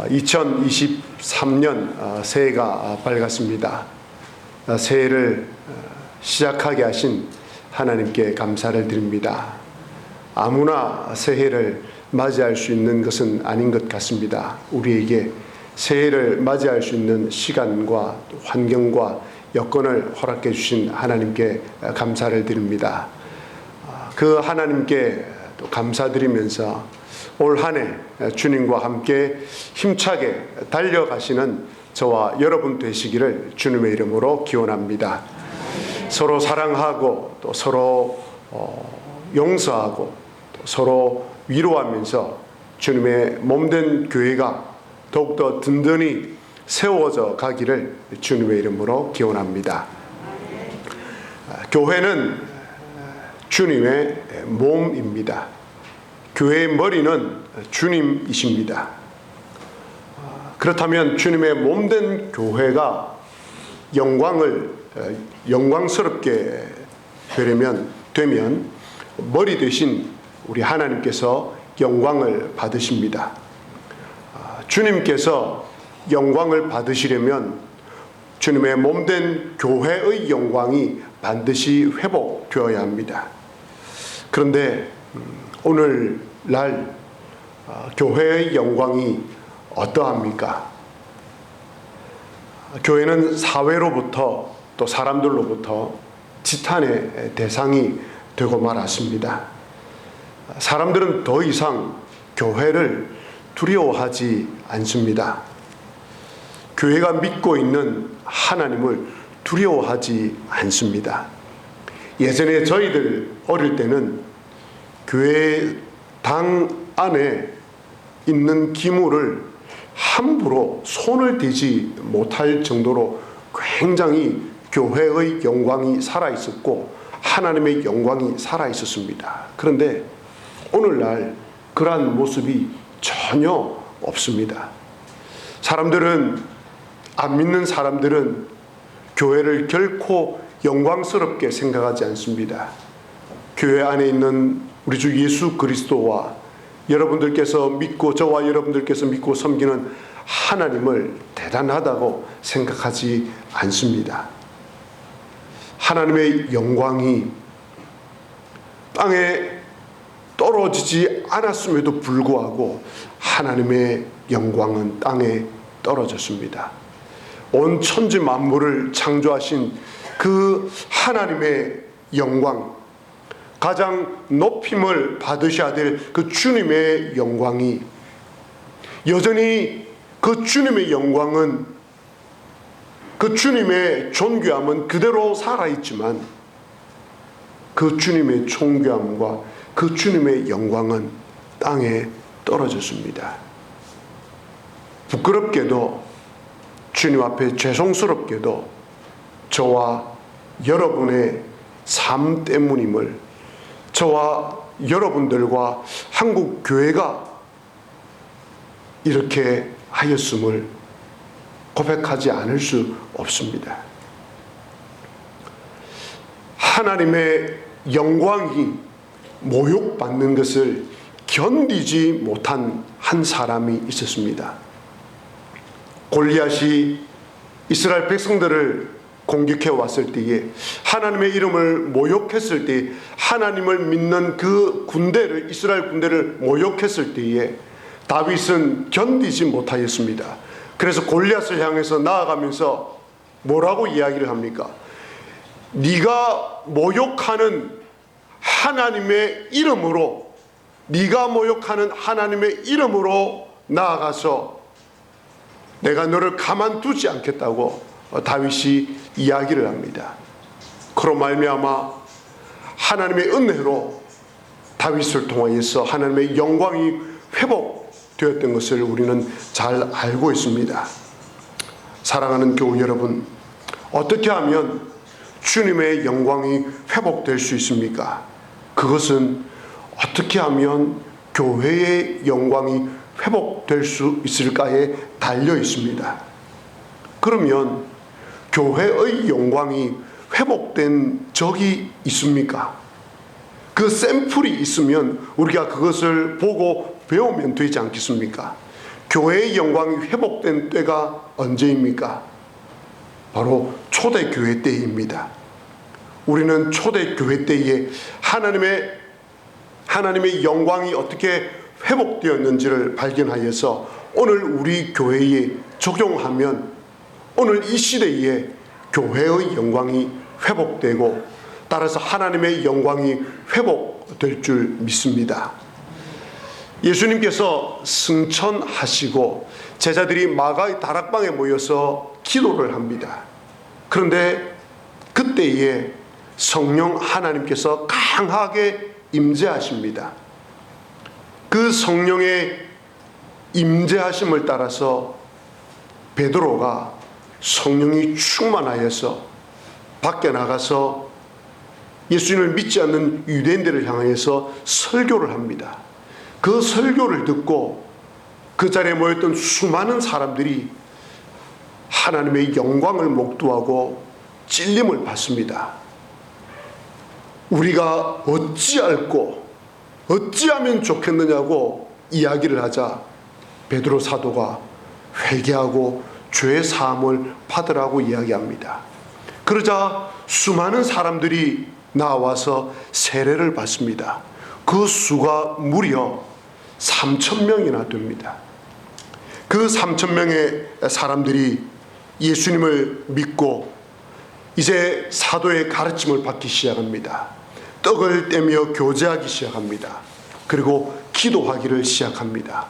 2023년 새해가 밝았습니다. 새해를 시작하게 하신 하나님께 감사를 드립니다. 아무나 새해를 맞이할 수 있는 것은 아닌 것 같습니다. 우리에게 새해를 맞이할 수 있는 시간과 환경과 여건을 허락해 주신 하나님께 감사를 드립니다. 그 하나님께 또 감사드리면서 올 한 해 주님과 함께 힘차게 달려가시는 저와 여러분 되시기를 주님의 이름으로 기원합니다. 서로 사랑하고 또 서로 용서하고 또 서로 위로하면서 주님의 몸된 교회가 더욱더 든든히 세워져 가기를 주님의 이름으로 기원합니다. 교회는 주님의 몸입니다. 교회의 머리는 주님이십니다. 그렇다면 주님의 몸된 교회가 영광스럽게 되면 머리 대신 우리 하나님께서 영광을 받으십니다. 주님께서 영광을 받으시려면 주님의 몸된 교회의 영광이 반드시 회복되어야 합니다. 그런데 오늘날 교회의 영광이 어떠합니까? 교회는 사회로부터 또 사람들로부터 지탄의 대상이 되고 말았습니다. 사람들은 더 이상 교회를 두려워하지 않습니다. 교회가 믿고 있는 하나님을 두려워하지 않습니다. 예전에 저희들 어릴 때는 교회 당 안에 있는 기물을 함부로 손을 대지 못할 정도로 굉장히 교회의 영광이 살아있었고 하나님의 영광이 살아있었습니다. 그런데 오늘날 그러한 모습이 전혀 없습니다. 안 믿는 사람들은 교회를 결코 영광스럽게 생각하지 않습니다. 교회 안에 있는 우리 주 예수 그리스도와 저와 여러분들께서 믿고 섬기는 하나님을 대단하다고 생각하지 않습니다. 하나님의 영광이 땅에 떨어지지 않았음에도 불구하고 하나님의 영광은 땅에 떨어졌습니다. 온 천지 만물을 창조하신 그 하나님의 영광, 가장 높임을 받으셔야 될 그 주님의 영광이 여전히 그 주님의 영광은 그 주님의 존귀함은 그대로 살아있지만 그 주님의 존귀함과 그 주님의 영광은 땅에 떨어졌습니다. 부끄럽게도 주님 앞에 죄송스럽게도 저와 여러분의 삶 때문임을 저와 여러분들과 한국 교회가 이렇게 하였음을 고백하지 않을 수 없습니다. 하나님의 영광이 모욕받는 것을 견디지 못한 한 사람이 있었습니다. 골리앗이 이스라엘 백성들을 공격해 왔을 때에 하나님의 이름을 모욕했을 때 하나님을 믿는 그 이스라엘 군대를 모욕했을 때에 다윗은 견디지 못하였습니다. 그래서 골리앗을 향해서 나아가면서 뭐라고 이야기를 합니까? 네가 모욕하는 하나님의 이름으로 나아가서 내가 너를 가만두지 않겠다고 다윗이 이야기를 합니다. 그로 말미암아 하나님의 은혜로 다윗을 통하여서 하나님의 영광이 회복되었던 것을 우리는 잘 알고 있습니다. 사랑하는 교우 여러분, 어떻게 하면 주님의 영광이 회복될 수 있습니까? 그것은 어떻게 하면 교회의 영광이 회복될 수 있을까에 달려 있습니다. 그러면 교회의 영광이 회복된 적이 있습니까? 그 샘플이 있으면 우리가 그것을 보고 배우면 되지 않겠습니까? 교회의 영광이 회복된 때가 언제입니까? 바로 초대교회 때입니다. 우리는 초대교회 때에 하나님의 영광이 어떻게 회복되었는지를 발견하여서 오늘 우리 교회에 적용하면 오늘 이 시대에 교회의 영광이 회복되고 따라서 하나님의 영광이 회복될 줄 믿습니다. 예수님께서 승천하시고 제자들이 마가의 다락방에 모여서 기도를 합니다. 그런데 그때에 성령 하나님께서 강하게 임재하십니다. 그 성령의 임재하심을 따라서 베드로가 성령이 충만하여서 밖에 나가서 예수님을 믿지 않는 유대인들을 향해서 설교를 합니다. 그 설교를 듣고 그 자리에 모였던 수많은 사람들이 하나님의 영광을 목도하고 찔림을 받습니다. 우리가 어찌할꼬 어찌하면 좋겠느냐고 이야기를 하자 베드로 사도가 회개하고 죄 사함을 받으라고 이야기합니다. 그러자 수많은 사람들이 나와서 세례를 받습니다. 그 수가 무려 3,000명이나 됩니다. 그 3,000명의 사람들이 예수님을 믿고 이제 사도의 가르침을 받기 시작합니다. 떡을 떼며 교제하기 시작합니다. 그리고 기도하기를 시작합니다.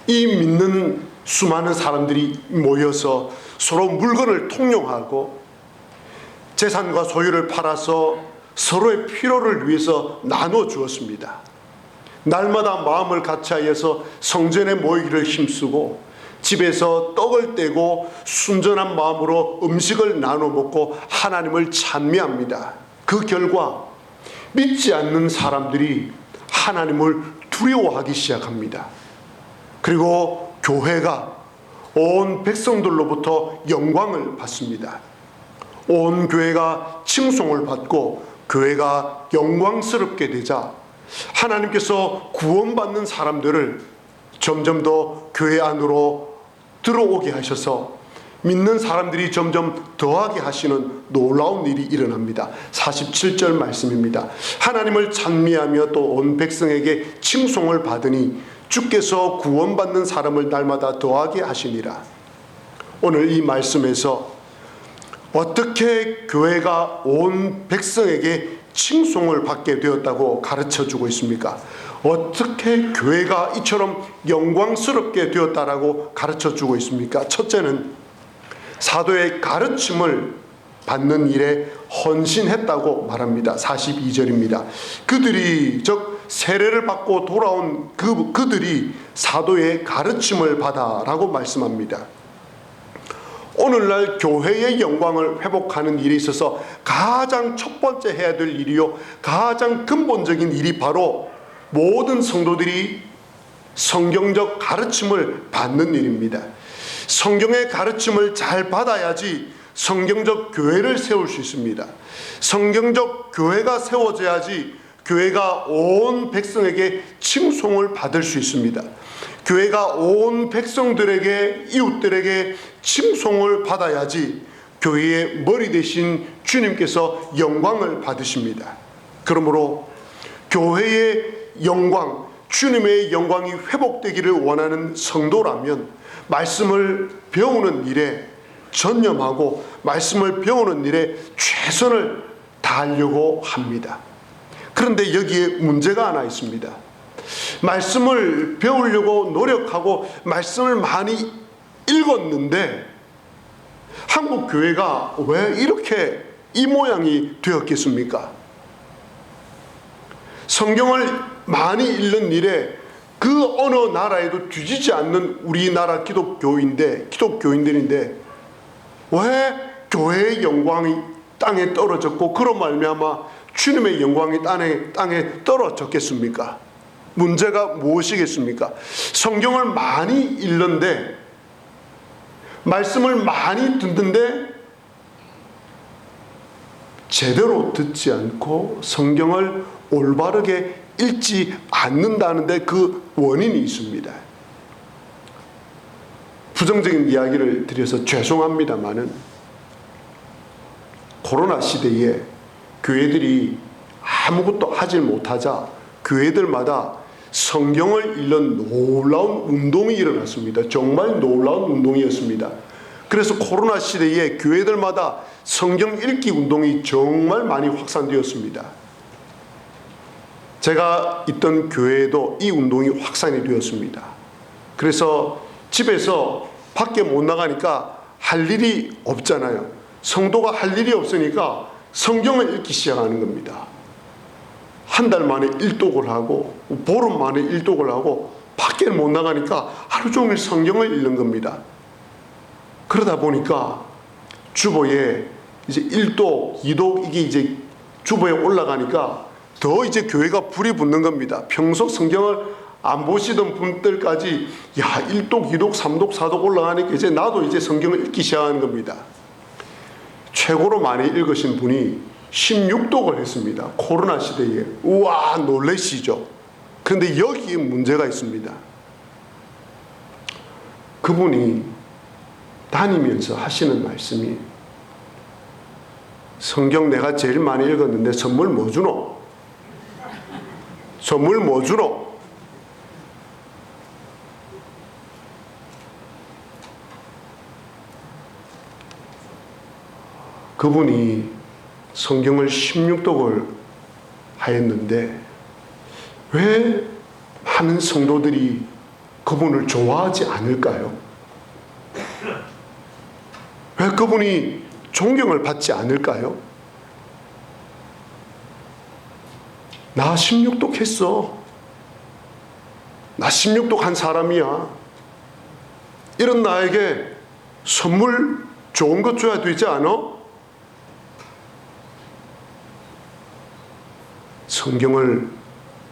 이 믿는 수많은 사람들이 모여서 서로 물건을 통용하고 재산과 소유를 팔아서 서로의 필요를 위해서 나눠 주었습니다. 날마다 마음을 같이하여서 성전에 모이기를 힘쓰고 집에서 떡을 떼고 순전한 마음으로 음식을 나눠 먹고 하나님을 찬미합니다. 그 결과 믿지 않는 사람들이 하나님을 두려워하기 시작합니다. 그리고 교회가 온 백성들로부터 영광을 받습니다. 온 교회가 칭송을 받고 교회가 영광스럽게 되자 하나님께서 구원받는 사람들을 점점 더 교회 안으로 들어오게 하셔서 믿는 사람들이 점점 더하게 하시는 놀라운 일이 일어납니다. 47절 말씀입니다. 하나님을 찬미하며 또 온 백성에게 칭송을 받으니 주께서 구원받는 사람을 날마다 더하게 하시니라. 오늘 이 말씀에서 어떻게 교회가 온 백성에게 칭송을 받게 되었다고 가르쳐주고 있습니까? 어떻게 교회가 이처럼 영광스럽게 되었다라고 가르쳐주고 있습니까? 첫째는 사도의 가르침을 받는 일에 헌신했다고 말합니다. 42절입니다. 그들이 즉 세례를 받고 돌아온 그들이 사도의 가르침을 받아라고 말씀합니다. 오늘날 교회의 영광을 회복하는 일에 있어서 가장 첫 번째 해야 될 일이요 가장 근본적인 일이 바로 모든 성도들이 성경적 가르침을 받는 일입니다. 성경의 가르침을 잘 받아야지 성경적 교회를 세울 수 있습니다. 성경적 교회가 세워져야지 교회가 온 백성에게 칭송을 받을 수 있습니다. 교회가 온 백성들에게 이웃들에게 칭송을 받아야지 교회의 머리 되신 주님께서 영광을 받으십니다. 그러므로 교회의 영광, 주님의 영광이 회복되기를 원하는 성도라면 말씀을 배우는 일에 전념하고 말씀을 배우는 일에 최선을 다하려고 합니다. 그런데 여기에 문제가 하나 있습니다. 말씀을 배우려고 노력하고 말씀을 많이 읽었는데 한국 교회가 왜 이렇게 이 모양이 되었겠습니까? 성경을 많이 읽는 일에 그 어느 나라에도 뒤지지 않는 우리나라 기독교인들인데 왜 교회의 영광이 땅에 떨어졌고 그런 말미암아 주님의 영광이 땅에 떨어졌겠습니까? 문제가 무엇이겠습니까? 성경을 많이 읽는데 말씀을 많이 듣는데 제대로 듣지 않고 성경을 올바르게 읽지 않는다는데 그 원인이 있습니다. 부정적인 이야기를 드려서 죄송합니다마는 코로나 시대에 교회들이 아무것도 하질 못하자 교회들마다 성경을 읽는 놀라운 운동이 일어났습니다. 정말 놀라운 운동이었습니다. 그래서 코로나 시대에 교회들마다 성경 읽기 운동이 정말 많이 확산되었습니다. 제가 있던 교회에도 이 운동이 확산이 되었습니다. 그래서 집에서 밖에 못 나가니까 할 일이 없잖아요. 성도가 할 일이 없으니까 성경을 읽기 시작하는 겁니다. 한 달 만에 일독을 하고 보름 만에 일독을 하고 밖에 못 나가니까 하루 종일 성경을 읽는 겁니다. 그러다 보니까 주보에 이제 1독, 2독 이게 이제 주보에 올라가니까 더 이제 교회가 불이 붙는 겁니다. 평소 성경을 안 보시던 분들까지 1독, 2독, 3독, 4독 올라가니까 이제 나도 이제 성경을 읽기 시작하는 겁니다. 최고로 많이 읽으신 분이 16독을 했습니다. 코로나 시대에. 우와, 놀라시죠? 그런데 여기에 문제가 있습니다. 그분이 다니면서 하시는 말씀이 성경 내가 제일 많이 읽었는데 선물 뭐 주노? 선물 뭐 주노? 그분이 성경을 16독을 하였는데 왜 많은 성도들이 그분을 좋아하지 않을까요? 왜 그분이 존경을 받지 않을까요? 나 16독 했어. 나 16독 한 사람이야. 이런 나에게 선물 좋은 것 줘야 되지 않아? 성경을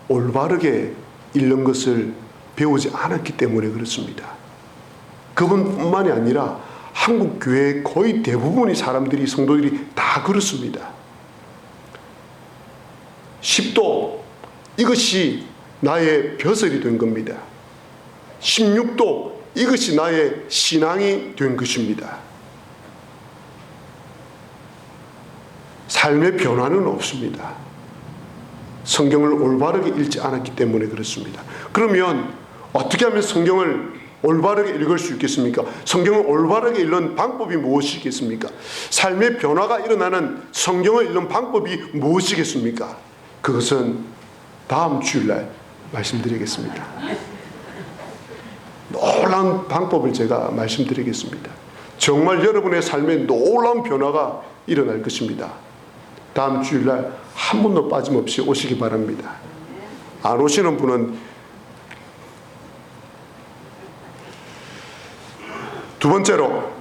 올바르게 읽는 것을 배우지 않았기 때문에 그렇습니다. 그분뿐만이 아니라 한국 교회 거의 대부분의 사람들이 성도들이 다 그렇습니다. 10도 이것이 나의 벼슬이 된 겁니다. 16도 이것이 나의 신앙이 된 것입니다. 삶의 변화는 없습니다. 성경을 올바르게 읽지 않았기 때문에 그렇습니다. 그러면 어떻게 하면 성경을 올바르게 읽을 수 있겠습니까? 성경을 올바르게 읽는 방법이 무엇이겠습니까? 삶의 변화가 일어나는 성경을 읽는 방법이 무엇이겠습니까? 그것은 다음 주일날 말씀드리겠습니다. 놀라운 방법을 제가 말씀드리겠습니다. 정말 여러분의 삶에 놀라운 변화가 일어날 것입니다. 다음 주일날 한 분도 빠짐없이 오시기 바랍니다. 안 오시는 분은 두 번째로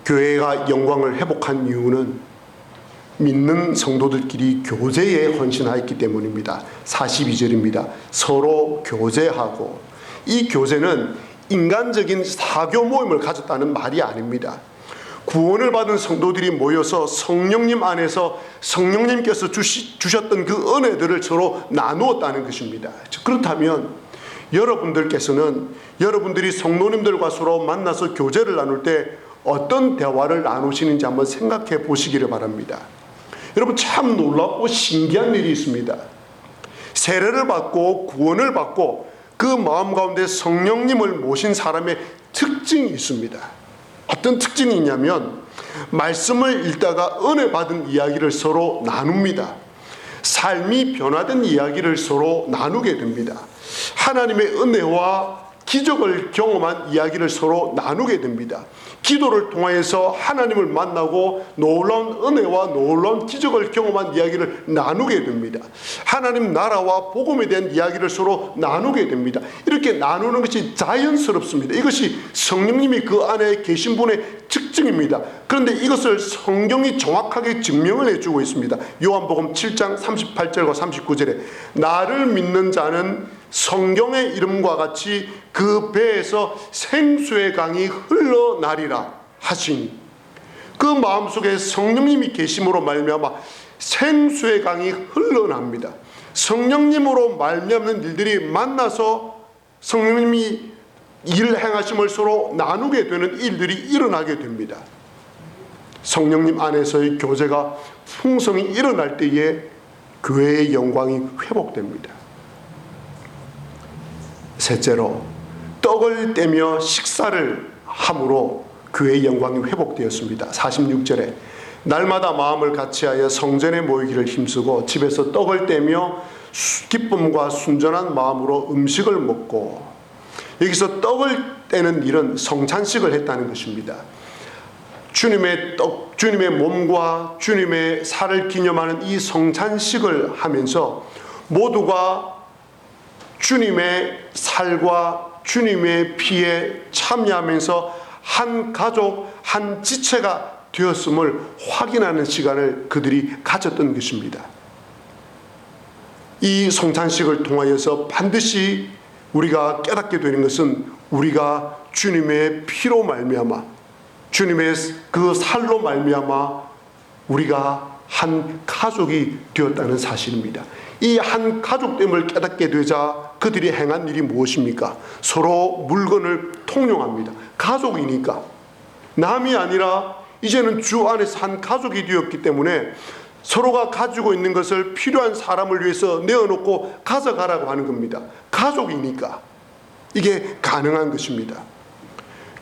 교회가 영광을 회복한 이유는 믿는 성도들끼리 교제에 헌신하였기 때문입니다. 42절입니다. 서로 교제하고, 이 교제는 인간적인 사교 모임을 가졌다는 말이 아닙니다. 구원을 받은 성도들이 모여서 성령님 안에서 성령님께서 주셨던 그 은혜들을 서로 나누었다는 것입니다. 그렇다면 여러분들께서는 여러분들이 성도님들과 서로 만나서 교제를 나눌 때 어떤 대화를 나누시는지 한번 생각해 보시기를 바랍니다. 여러분, 참 놀랍고 신기한 일이 있습니다. 세례를 받고 구원을 받고 그 마음 가운데 성령님을 모신 사람의 특징이 있습니다. 어떤 특징이 있냐면 말씀을 읽다가 은혜 받은 이야기를 서로 나눕니다. 삶이 변화된 이야기를 서로 나누게 됩니다. 하나님의 은혜와 기적을 경험한 이야기를 서로 나누게 됩니다. 기도를 통하여서 하나님을 만나고 놀라운 은혜와 놀라운 기적을 경험한 이야기를 나누게 됩니다. 하나님 나라와 복음에 대한 이야기를 서로 나누게 됩니다. 이렇게 나누는 것이 자연스럽습니다. 이것이 성령님이 그 안에 계신 분의 특징입니다. 그런데 이것을 성경이 정확하게 증명을 해주고 있습니다. 요한복음 7장 38절과 39절에 나를 믿는 자는 성경의 이름과 같이 그 배에서 생수의 강이 흘러나리라 하시니, 그 마음속에 성령님이 계심으로 말미암아 생수의 강이 흘러납니다. 성령님으로 말미암는 일들이 만나서 성령님이 일을 행하심을 서로 나누게 되는 일들이 일어나게 됩니다. 성령님 안에서의 교제가 풍성히 일어날 때에 교회의 영광이 회복됩니다. 셋째로, 떡을 떼며 식사를 함으로 교회의 영광이 회복되었습니다. 46절에 날마다 마음을 같이하여 성전에 모이기를 힘쓰고 집에서 떡을 떼며 기쁨과 순전한 마음으로 음식을 먹고, 여기서 떡을 떼는 일은 성찬식을 했다는 것입니다. 주님의 떡, 주님의 몸과 주님의 살을 기념하는 이 성찬식을 하면서 모두가 주님의 살과 주님의 피에 참여하면서 한 가족, 한 지체가 되었음을 확인하는 시간을 그들이 가졌던 것입니다. 이 성찬식을 통하여서 반드시 우리가 깨닫게 되는 것은 우리가 주님의 피로 말미암아, 주님의 그 살로 말미암아 우리가 한 가족이 되었다는 사실입니다. 이 한 가족됨을 깨닫게 되자 그들이 행한 일이 무엇입니까? 서로 물건을 통용합니다. 가족이니까. 남이 아니라 이제는 주 안에서 한 가족이 되었기 때문에 서로가 가지고 있는 것을 필요한 사람을 위해서 내어놓고 가져가라고 하는 겁니다. 가족이니까 이게 가능한 것입니다.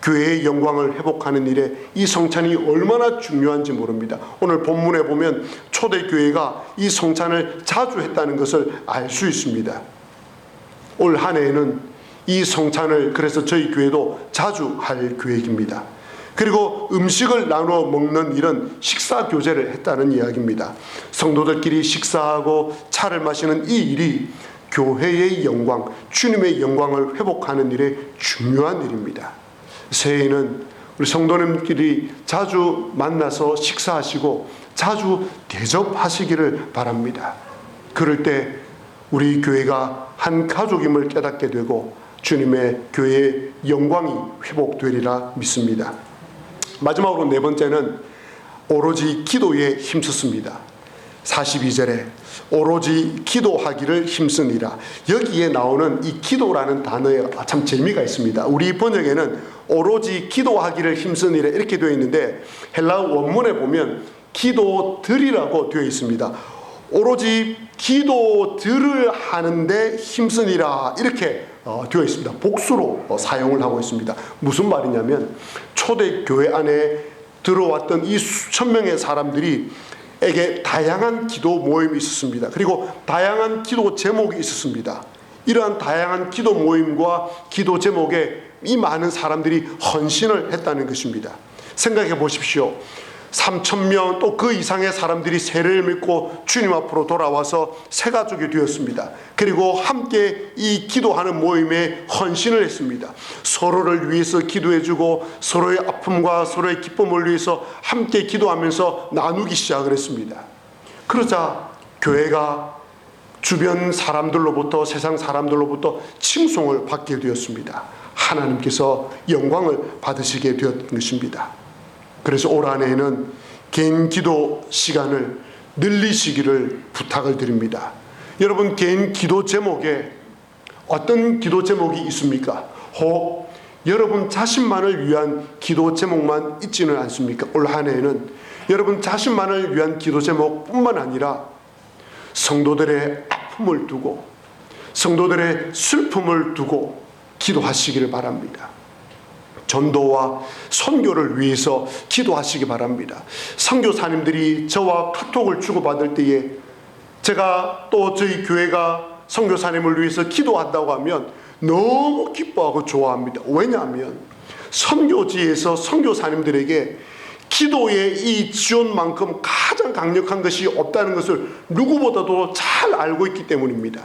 교회의 영광을 회복하는 일에 이 성찬이 얼마나 중요한지 모릅니다. 오늘 본문에 보면 초대교회가 이 성찬을 자주 했다는 것을 알 수 있습니다. 올 한 해에는 이 성찬을 그래서 저희 교회도 자주 할 계획입니다. 그리고 음식을 나누어 먹는 일은 식사 교제를 했다는 이야기입니다. 성도들끼리 식사하고 차를 마시는 이 일이 교회의 영광, 주님의 영광을 회복하는 일에 중요한 일입니다. 새해에는 우리 성도님끼리 자주 만나서 식사하시고 자주 대접하시기를 바랍니다. 그럴 때 우리 교회가 한 가족임을 깨닫게 되고 주님의 교회의 영광이 회복되리라 믿습니다. 마지막으로 네 번째는 오로지 기도에 힘썼습니다. 42절에 오로지 기도하기를 힘쓰니라. 여기에 나오는 이 기도라는 단어에 참 재미가 있습니다. 우리 번역에는 오로지 기도하기를 힘쓰니라 이렇게 되어 있는데 헬라어 원문에 보면 기도들이라고 되어 있습니다. 오로지 기도들을 하는데 힘쓰니라 이렇게 되어 있습니다. 복수로 사용을 하고 있습니다. 무슨 말이냐면 초대교회 안에 들어왔던 이 수천 명의 사람들이 에게 다양한 기도 모임이 있었습니다. 그리고 다양한 기도 제목이 있었습니다. 이러한 다양한 기도 모임과 기도 제목에 이 많은 사람들이 헌신을 했다는 것입니다. 생각해 보십시오. 3,000명 또 그 이상의 사람들이 세례를 믿고 주님 앞으로 돌아와서 새 가족이 되었습니다. 그리고 함께 이 기도하는 모임에 헌신을 했습니다. 서로를 위해서 기도해주고 서로의 아픔과 서로의 기쁨을 위해서 함께 기도하면서 나누기 시작을 했습니다. 그러자 교회가 주변 사람들로부터 세상 사람들로부터 칭송을 받게 되었습니다. 하나님께서 영광을 받으시게 되었던 것입니다. 그래서 올 한 해에는 개인 기도 시간을 늘리시기를 부탁을 드립니다. 여러분 개인 기도 제목에 어떤 기도 제목이 있습니까? 혹 여러분 자신만을 위한 기도 제목만 있지는 않습니까? 올 한 해에는 여러분 자신만을 위한 기도 제목뿐만 아니라 성도들의 아픔을 두고 성도들의 슬픔을 두고 기도하시기를 바랍니다. 전도와 선교를 위해서 기도하시기 바랍니다. 선교사님들이 저와 카톡을 주고받을 때에 제가 또 저희 교회가 선교사님을 위해서 기도한다고 하면 너무 기뻐하고 좋아합니다. 왜냐하면 선교지에서 선교사님들에게 기도의 이 지원만큼 가장 강력한 것이 없다는 것을 누구보다도 잘 알고 있기 때문입니다.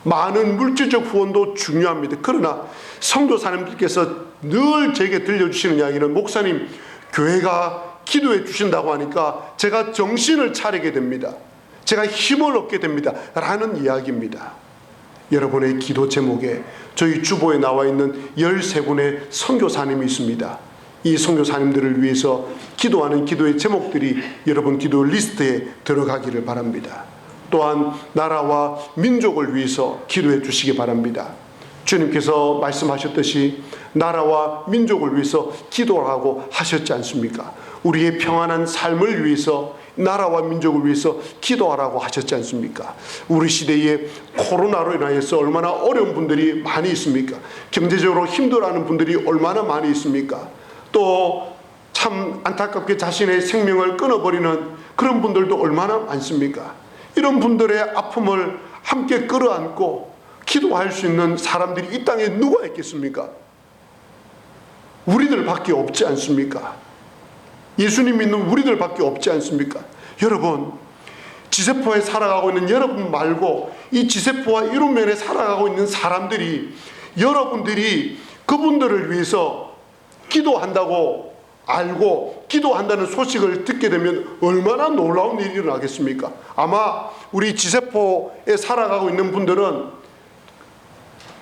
많은 물질적 후원도 중요합니다. 그러나 선교사님들께서 늘 제게 들려주시는 이야기는 목사님 교회가 기도해 주신다고 하니까 제가 정신을 차리게 됩니다. 제가 힘을 얻게 됩니다. 라는 이야기입니다. 여러분의 기도 제목에 저희 주보에 나와 있는 13분의 선교사님이 있습니다. 이 선교사님들을 위해서 기도하는 기도의 제목들이 여러분 기도 리스트에 들어가기를 바랍니다. 또한 나라와 민족을 위해서 기도해 주시기 바랍니다. 주님께서 말씀하셨듯이 나라와 민족을 위해서 기도하라고 하셨지 않습니까? 우리의 평안한 삶을 위해서, 나라와 민족을 위해서 기도하라고 하셨지 않습니까? 우리 시대에 코로나로 인하여서 얼마나 어려운 분들이 많이 있습니까? 경제적으로 힘들어하는 분들이 얼마나 많이 있습니까? 또 참 안타깝게 자신의 생명을 끊어버리는 그런 분들도 얼마나 많습니까? 이런 분들의 아픔을 함께 끌어안고 기도할 수 있는 사람들이 이 땅에 누가 있겠습니까? 우리들밖에 없지 않습니까? 예수님 믿는 우리들밖에 없지 않습니까? 여러분, 지세포에 살아가고 있는 여러분 말고 이 지세포와 이론면에 살아가고 있는 사람들이, 여러분들이 그분들을 위해서 기도한다고 알고 기도한다는 소식을 듣게 되면 얼마나 놀라운 일이 일어나겠습니까? 아마 우리 지세포에 살아가고 있는 분들은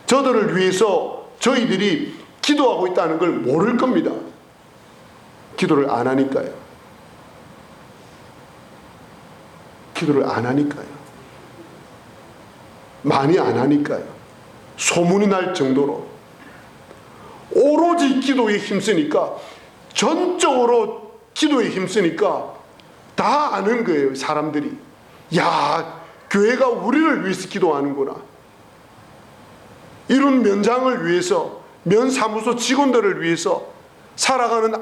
저들을 위해서 저희들이 기도하고 있다는 걸 모를 겁니다. 기도를 안 하니까요. 기도를 안 하니까요. 많이 안 하니까요. 소문이 날 정도로 오로지 기도에 힘쓰니까, 전적으로 기도에 힘쓰니까 다 아는 거예요. 사람들이. 야, 교회가 우리를 위해서 기도하는구나. 이런 면장을 위해서, 면사무소 직원들을 위해서, 살아가는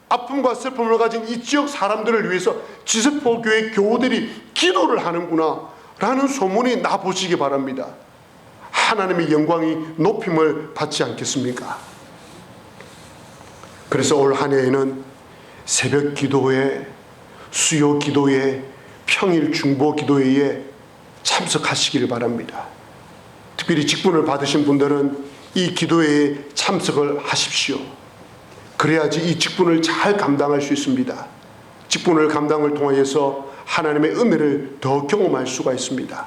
아픔과 슬픔을 가진 이 지역 사람들을 위해서 지세포교회 교우들이 기도를 하는구나 라는 소문이 나보시기 바랍니다. 하나님의 영광이 높임을 받지 않겠습니까? 그래서 올 한 해에는 새벽 기도회, 수요 기도회, 평일 중보 기도회에 참석하시기를 바랍니다. 특별히 직분을 받으신 분들은 이 기도회에 참석을 하십시오. 그래야지 이 직분을 잘 감당할 수 있습니다. 직분을 감당을 통하여서 하나님의 은혜를 더 경험할 수가 있습니다.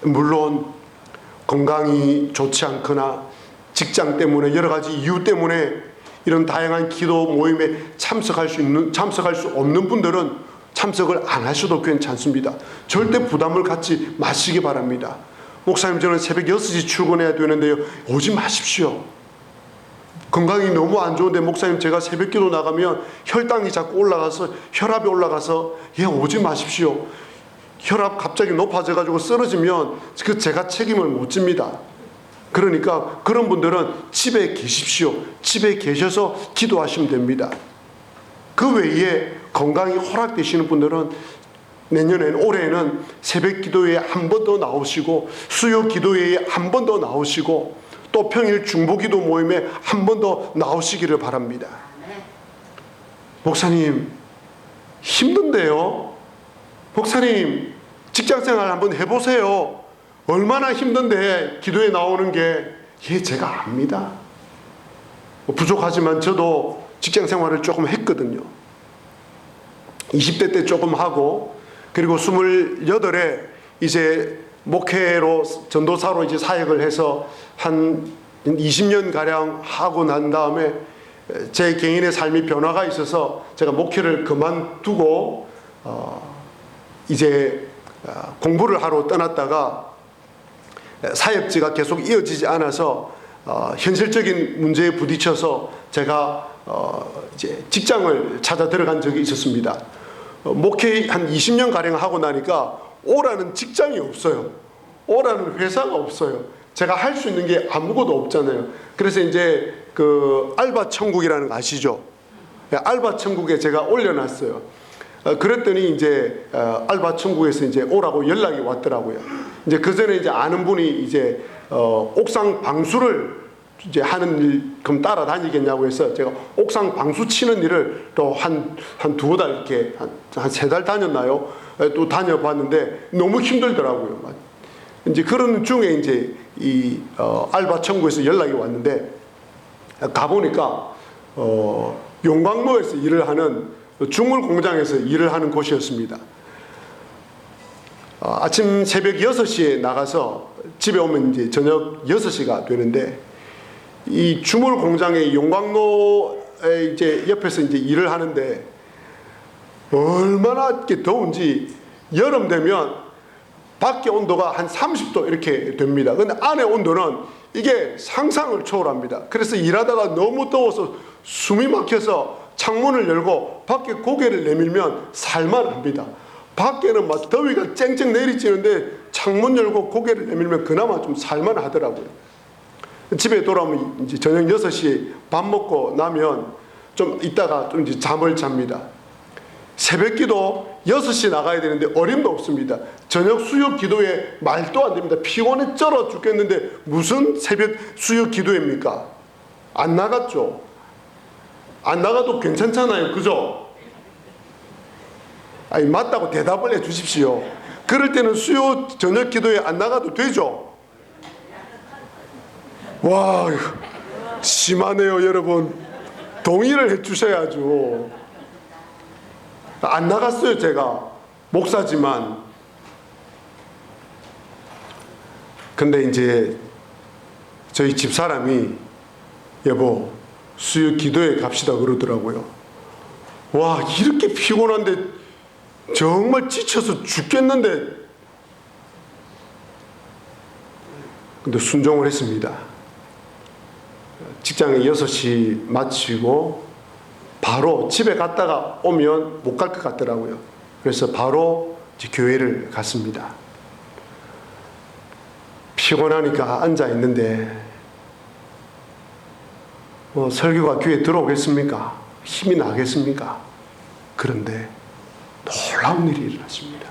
물론 건강이 좋지 않거나 직장 때문에, 여러 가지 이유 때문에 이런 다양한 기도 모임에 참석할 수 없는 분들은 참석을 안 하셔도 괜찮습니다. 절대 부담을 갖지 마시기 바랍니다. 목사님, 저는 새벽 6시 출근해야 되는데요, 오지 마십시오. 건강이 너무 안 좋은데 목사님, 제가 새벽 기도 나가면 혈당이 자꾸 올라가서, 혈압이 올라가서, 오지 마십시오. 혈압 갑자기 높아져 가지고 쓰러지면 제가 책임을 못 집니다. 그러니까 그런 분들은 집에 계십시오. 집에 계셔서 기도하시면 됩니다. 그 외에 건강이 허락되시는 분들은 내년에는, 올해는 새벽 기도회에 한 번 더 나오시고, 수요 기도회에 한 번 더 나오시고, 또 평일 중보 기도 모임에 한 번 더 나오시기를 바랍니다. 목사님, 힘든데요? 목사님, 직장생활 한번 해보세요. 얼마나 힘든데 기도에 나오는 게. 제가 압니다. 부족하지만 저도 직장생활을 조금 했거든요. 20대 때 조금 하고, 그리고 28에 이제 목회로, 전도사로 이제 사역을 해서 한 20년 가량 하고 난 다음에 제 개인의 삶이 변화가 있어서 제가 목회를 그만두고 이제 공부를 하러 떠났다가 사역지가 계속 이어지지 않아서 현실적인 문제에 부딪혀서 제가 이제 직장을 찾아 들어간 적이 있었습니다. 목회 한 20년 가량 하고 나니까 오라는 직장이 없어요. 오라는 회사가 없어요. 제가 할 수 있는 게 아무것도 없잖아요. 그래서 이제 그 알바 천국이라는 거 아시죠? 알바 천국에 제가 올려놨어요. 그랬더니 이제 알바 천국에서 이제 오라고 연락이 왔더라고요. 이제 그 전에 이제 아는 분이 이제 옥상 방수를 이제 하는 일 그럼 따라다니겠냐고 해서 제가 옥상 방수 치는 일을 또 한 두어 달 이렇게 한 세 달 다녔나요? 또 다녀봤는데 너무 힘들더라고요. 이제 그런 중에 이제 이 알바 천국에서 연락이 왔는데 가보니까 용광로에서 일을 하는 중물 공장에서 일을 하는 곳이었습니다. 아침 새벽 6시에 나가서 집에 오면 이제 저녁 6시가 되는데, 이 주물 공장의 용광로에 이제 옆에서 이제 일을 하는데 얼마나 더운지, 여름 되면 밖에 온도가 한 30도 이렇게 됩니다. 근데 안에 온도는 이게 상상을 초월합니다. 그래서 일하다가 너무 더워서 숨이 막혀서 창문을 열고 밖에 고개를 내밀면 살만합니다. 밖에는 막 더위가 쨍쨍 내리쬐는데 창문 열고 고개를 내밀면 그나마 좀 살만하더라고요. 집에 돌아오면 이제 저녁 6시에 밥 먹고 나면 좀 있다가 좀 이제 잠을 잡니다. 새벽 기도 6시 나가야 되는데 어림도 없습니다. 저녁 수요 기도에 말도 안 됩니다. 피곤해 쩔어 죽겠는데 무슨 새벽 수요 기도입니까? 안 나갔죠. 안 나가도 괜찮잖아요. 그죠? 아니, 맞다고 대답을 해 주십시오. 그럴 때는 수요 저녁 기도에 안 나가도 되죠? 와, 심하네요, 여러분. 동의를 해 주셔야죠. 안 나갔어요, 제가. 목사지만. 근데 이제 저희 집사람이 여보, 수요 기도회 갑시다 그러더라고요. 와, 이렇게 피곤한데 정말 지쳐서 죽겠는데. 근데 순종을 했습니다. 직장에 6시 마치고 바로 집에 갔다가 오면 못 갈 것 같더라고요. 그래서 바로 이제 교회를 갔습니다. 피곤하니까 앉아 있는데 설교가 귀에 들어오겠습니까? 힘이 나겠습니까? 그런데 놀라운 일이 일어났습니다.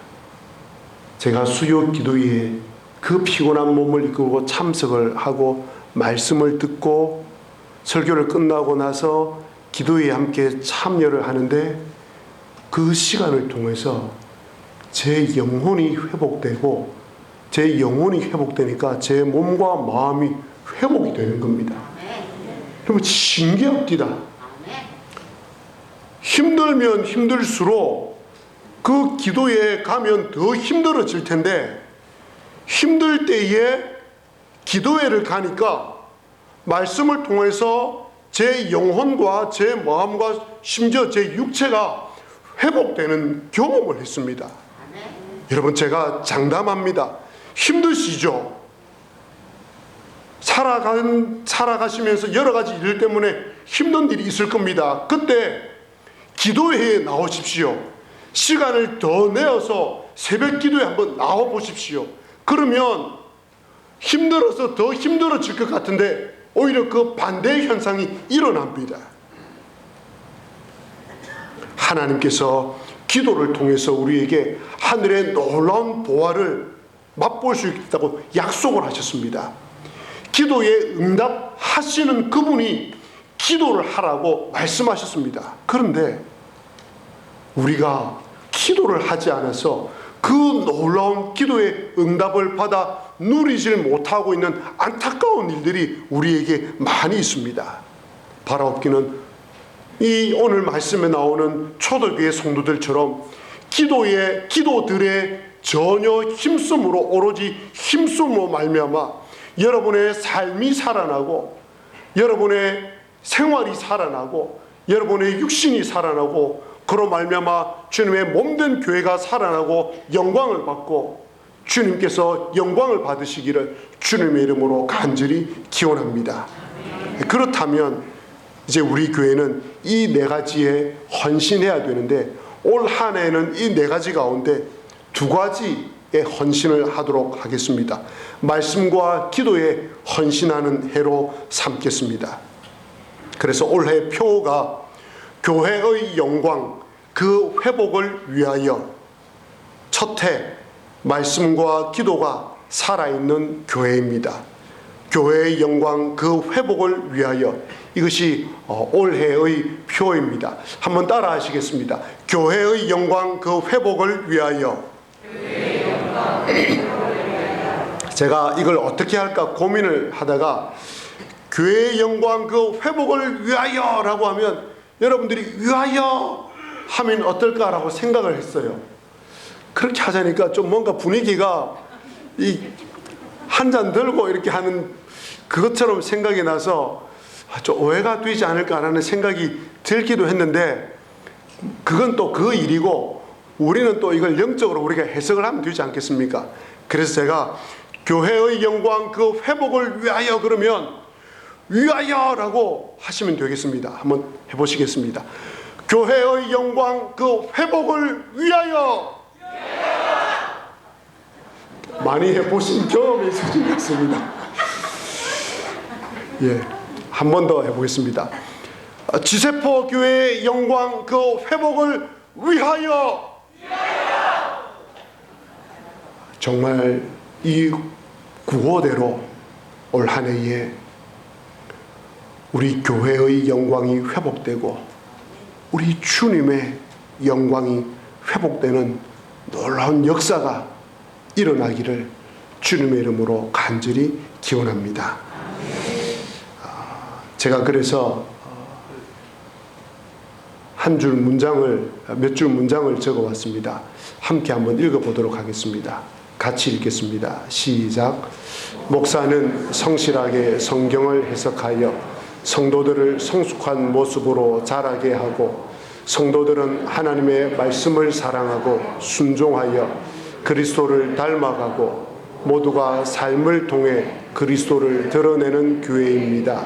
제가 수요 기도에 그 피곤한 몸을 이끌고 참석을 하고 말씀을 듣고 설교를 끝나고 나서 기도에 함께 참여를 하는데 그 시간을 통해서 제 영혼이 회복되고 제 영혼이 회복되니까 제 몸과 마음이 회복이 되는 겁니다. 여러분, 신기합니다. 힘들면 힘들수록 그 기도에 가면 더 힘들어질 텐데 힘들 때에 기도회를 가니까 말씀을 통해서 제 영혼과 제 마음과 심지어 제 육체가 회복되는 경험을 했습니다. 여러분, 제가 장담합니다. 힘드시죠? 살아가시면서 여러 가지 일 때문에 힘든 일이 있을 겁니다. 그때 기도회에 나오십시오. 시간을 더 내어서 새벽 기도에 한번 나와 보십시오. 그러면 힘들어서 더 힘들어질 것 같은데 오히려 그 반대의 현상이 일어납니다. 하나님께서 기도를 통해서 우리에게 하늘의 놀라운 보화를 맛볼 수 있다고 약속을 하셨습니다. 기도에 응답하시는 그분이 기도를 하라고 말씀하셨습니다. 그런데 우리가 기도를 하지 않아서 그 놀라운 기도의 응답을 받아 누리질 못하고 있는 안타까운 일들이 우리에게 많이 있습니다. 바라옵기는 이 오늘 말씀에 나오는 초대교회 성도들처럼 기도들의 전혀 힘쓰므로 오로지 힘쓰므로 말미암아 여러분의 삶이 살아나고 여러분의 생활이 살아나고 여러분의 육신이 살아나고 그로 말미암아 주님의 몸된 교회가 살아나고 영광을 받고 주님께서 영광을 받으시기를 주님의 이름으로 간절히 기원합니다. 그렇다면 이제 우리 교회는 이 4가지에 헌신해야 되는데 올 한 해에는 이 4가지 가운데 2가지의 헌신을 하도록 하겠습니다. 말씀과 기도에 헌신하는 해로 삼겠습니다. 그래서 올해 표가 교회의 영광 그 회복을 위하여 첫 해 말씀과 기도가 살아있는 교회입니다. 교회의 영광 그 회복을 위하여 이것이 올해의 표입니다. 한번 따라 하시겠습니다. 교회의 영광 그 회복을 위하여. 제가 이걸 어떻게 할까 고민을 하다가 교회의 영광 그 회복을 위하여 라고 하면 여러분들이 위하여 하면 어떨까라고 생각을 했어요. 그렇게 하자니까 좀 뭔가 분위기가 한 잔 들고 이렇게 하는 그것처럼 생각이 나서 좀 오해가 되지 않을까라는 생각이 들기도 했는데 그건 또 그 일이고 우리는 또 이걸 영적으로 우리가 해석을 하면 되지 않겠습니까? 그래서 제가 교회의 영광 그 회복을 위하여 그러면 위하여라고 하시면 되겠습니다. 한번 해보시겠습니다. 교회의 영광 그 회복을 위하여. 많이 해보신 경험이 있으신 것 같습니다. 예, 한 번 더 해보겠습니다. 지세포 교회의 영광 그 회복을 위하여. 정말 이 구호대로 올 한 해에 우리 교회의 영광이 회복되고 우리 주님의 영광이 회복되는 놀라운 역사가 일어나기를 주님의 이름으로 간절히 기원합니다. 제가 그래서 몇 줄 문장을 적어왔습니다. 함께 한번 읽어보도록 하겠습니다. 같이 읽겠습니다. 시작. 목사는 성실하게 성경을 해석하여 성도들을 성숙한 모습으로 자라게 하고, 성도들은 하나님의 말씀을 사랑하고 순종하여 그리스도를 닮아가고 모두가 삶을 통해 그리스도를 드러내는 교회입니다.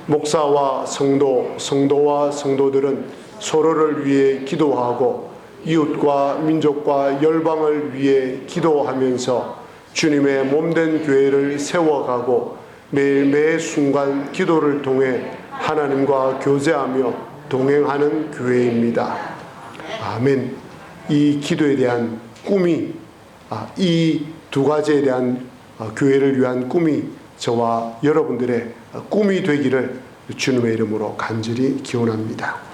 목사와 성도와 성도들은 서로를 위해 기도하고 이웃과 민족과 열방을 위해 기도하면서 주님의 몸된 교회를 세워가고 매일 순간 기도를 통해 하나님과 교제하며 동행하는 교회입니다. 아멘. 이 기도에 대한 꿈이, 이 두 가지에 대한 교회를 위한 꿈이 저와 여러분들의 꿈이 되기를 주님의 이름으로 간절히 기원합니다.